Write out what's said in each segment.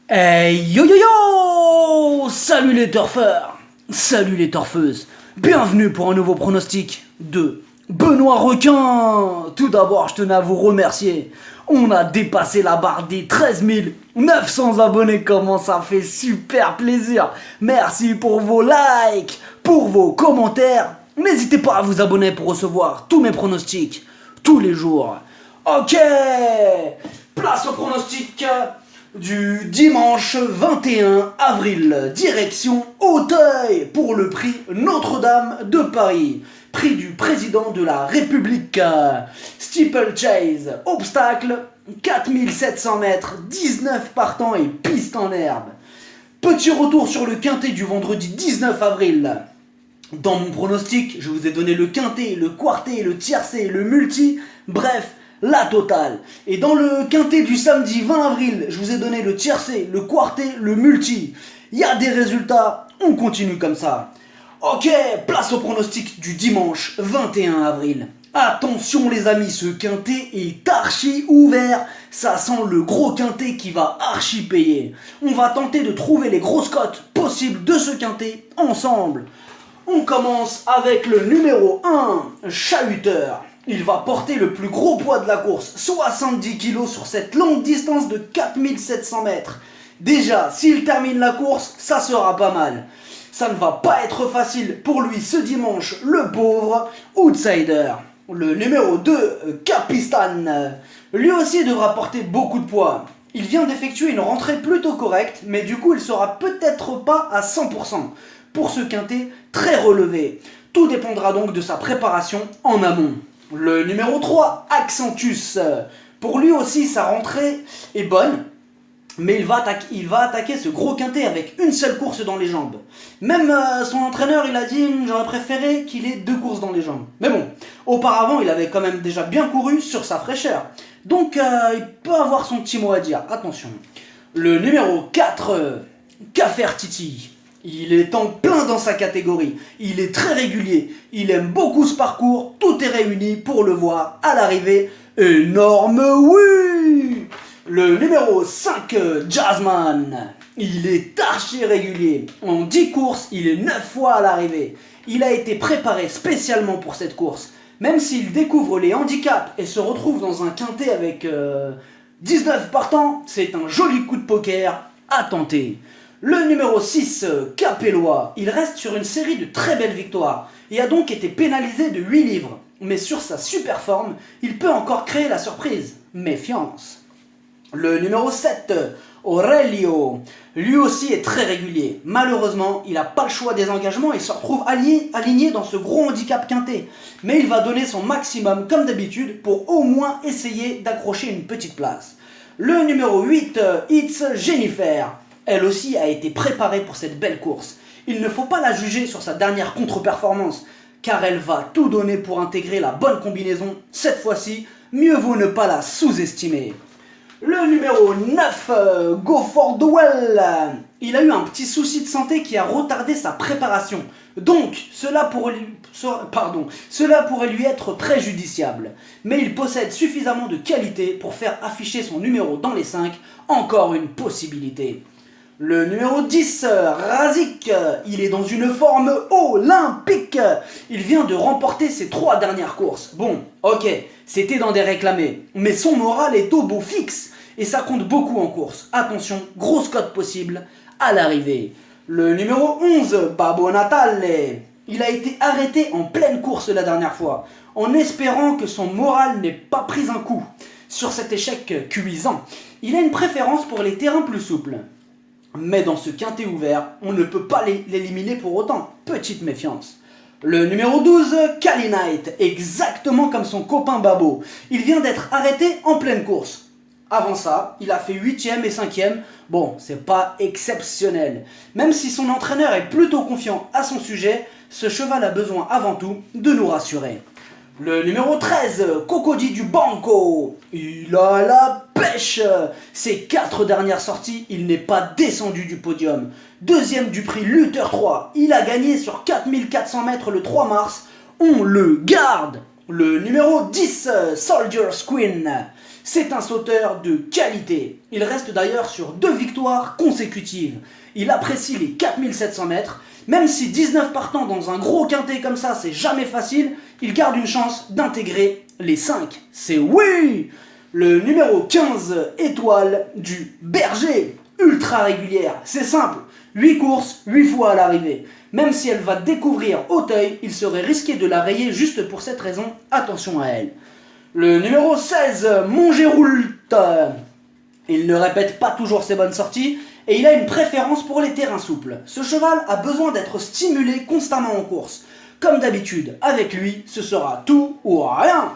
Hey yo yo yo! Salut les turfeurs! Salut les turfeuses! Bienvenue pour un nouveau pronostic de Benoît Requin! Tout d'abord, je tenais à vous remercier. On a dépassé la barre des 13 900 abonnés, comment ça fait super plaisir! Merci pour vos likes, pour vos commentaires. N'hésitez pas à vous abonner pour recevoir tous mes pronostics, tous les jours. Ok! Place au pronostic du dimanche 21 avril, direction Auteuil pour le prix Notre-Dame de Paris, prix du président de la République, steeplechase, obstacle, 4700 mètres, 19 partants et piste en herbe. Petit retour sur le quintet du vendredi 19 avril. Dans mon pronostic, je vous ai donné le quintet, le quartet, le tiercé, le multi, bref, la totale. Et dans le quintet du samedi 20 avril, je vous ai donné le tiercé, le quartet, le multi. Il y a des résultats, on continue comme ça. Ok, place au pronostic du dimanche 21 avril. Attention les amis, ce quintet est archi ouvert. Ça sent le gros quintet qui va archi payer. On va tenter de trouver les grosses cotes possibles de ce quintet ensemble. On commence avec le numéro 1, Chahuteur. Il va porter le plus gros poids de la course, 70 kg sur cette longue distance de 4700 mètres. Déjà, s'il termine la course, ça sera pas mal. Ça ne va pas être facile pour lui ce dimanche, le pauvre outsider. Le numéro 2, Capistan. Lui aussi devra porter beaucoup de poids. Il vient d'effectuer une rentrée plutôt correcte, mais du coup il sera peut-être pas à 100%. Pour ce quintet très relevé. Tout dépendra donc de sa préparation en amont. Le numéro 3, Accentus. Pour lui aussi, sa rentrée est bonne, mais il va attaquer ce gros quintet avec une seule course dans les jambes. Même son entraîneur, il a dit « j'aurais préféré qu'il ait 2 courses dans les jambes ». Mais bon, auparavant, il avait quand même déjà bien couru sur sa fraîcheur. Donc, il peut avoir son petit mot à dire. Attention. Le numéro 4, Cafertiti. Il est en plein dans sa catégorie, il est très régulier, il aime beaucoup ce parcours, tout est réuni pour le voir à l'arrivée. Énorme oui! Le numéro 5, Jazzman. Il est archi régulier, en 10 courses, il est 9 fois à l'arrivée. Il a été préparé spécialement pour cette course, même s'il découvre les handicaps et se retrouve dans un quintet avec 19 partants, c'est un joli coup de poker à tenter. Le numéro 6, Capellois, il reste sur une série de très belles victoires et a donc été pénalisé de 8 livres. Mais sur sa super forme, il peut encore créer la surprise. Méfiance. Le numéro 7, Aurelio, lui aussi est très régulier. Malheureusement, il n'a pas le choix des engagements et se retrouve aligné dans ce gros handicap quintet. Mais il va donner son maximum comme d'habitude pour au moins essayer d'accrocher une petite place. Le numéro 8, It's Jennifer. Elle aussi a été préparée pour cette belle course. Il ne faut pas la juger sur sa dernière contre-performance, car elle va tout donner pour intégrer la bonne combinaison. Cette fois-ci, mieux vaut ne pas la sous-estimer. Le numéro 9, Go for the Well. Il a eu un petit souci de santé qui a retardé sa préparation. Donc, cela pourrait lui être préjudiciable. Mais il possède suffisamment de qualité pour faire afficher son numéro dans les 5. Encore une possibilité. Le numéro 10, Razik, il est dans une forme olympique. Il vient de remporter ses 3 dernières courses. Bon, ok, c'était dans des réclamés, mais son moral est au beau fixe et ça compte beaucoup en course. Attention, grosse cote possible à l'arrivée. Le numéro 11, Babbo Natale, il a été arrêté en pleine course la dernière fois, en espérant que son moral n'ait pas pris un coup. Sur cet échec cuisant, il a une préférence pour les terrains plus souples. Mais dans ce quintet ouvert, on ne peut pas l'éliminer pour autant. Petite méfiance. Le numéro 12, Cali Knight, exactement comme son copain Babbo. Il vient d'être arrêté en pleine course. Avant ça, il a fait 8e et 5e. Bon, c'est pas exceptionnel. Même si son entraîneur est plutôt confiant à son sujet, ce cheval a besoin avant tout de nous rassurer. Le numéro 13, Cocody du Banco. Il a la pêche. Ses 4 dernières sorties, il n'est pas descendu du podium. Deuxième du prix Luther 3. Il a gagné sur 4400 mètres le 3 mars. On le garde. Le numéro 10, Soldier's Queen. C'est un sauteur de qualité. Il reste d'ailleurs sur 2 victoires consécutives. Il apprécie les 4700 mètres. Même si 19 partants dans un gros quintet comme ça, c'est jamais facile, il garde une chance d'intégrer les 5. C'est oui! Le numéro 15, Étoile du Berger. Ultra régulière, c'est simple. 8 courses, 8 fois à l'arrivée. Même si elle va découvrir Auteuil, il serait risqué de la rayer juste pour cette raison. Attention à elle. Le numéro 16, Montgeroult. Il ne répète pas toujours ses bonnes sorties et il a une préférence pour les terrains souples. Ce cheval a besoin d'être stimulé constamment en course. Comme d'habitude, avec lui, ce sera tout ou rien.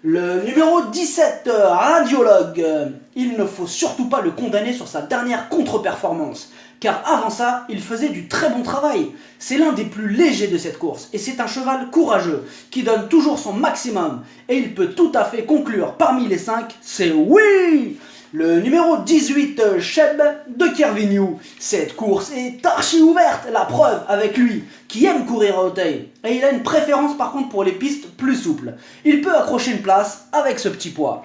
Le numéro 17, Radiologue. Il ne faut surtout pas le condamner sur sa dernière contre-performance, car avant ça, il faisait du très bon travail. C'est l'un des plus légers de cette course, et c'est un cheval courageux, qui donne toujours son maximum, et il peut tout à fait conclure parmi les 5, c'est oui! Le numéro 18, Cheb de Kervignou. Cette course est archi ouverte, la preuve avec lui, qui aime courir à Auteuil. Et il a une préférence par contre pour les pistes plus souples. Il peut accrocher une place avec ce petit poids.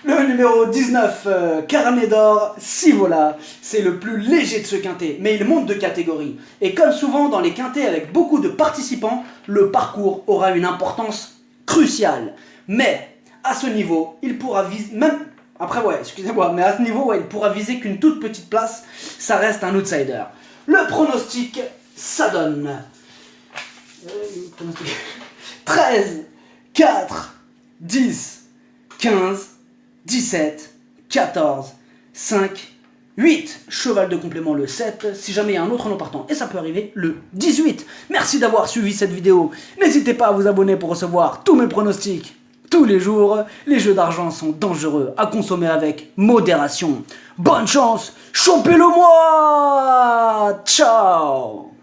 Le numéro 19, Carnet d'Or, Sivola. C'est le plus léger de ce quintet, mais il monte de catégorie. Et comme souvent dans les quintets avec beaucoup de participants, le parcours aura une importance cruciale. Mais à ce niveau, il pourra viser même... Après, ouais, excusez-moi, mais à ce niveau, ouais, il pourra viser qu'une toute petite place, ça reste un outsider. Le pronostic, ça donne 13, 4, 10, 15, 17, 14, 5, 8. Cheval de complément le 7, si jamais il y a un autre nom partant, et ça peut arriver le 18. Merci d'avoir suivi cette vidéo. N'hésitez pas à vous abonner pour recevoir tous mes pronostics. Tous les jours, les jeux d'argent sont dangereux à consommer avec modération. Bonne chance, chopez-le moi! Ciao!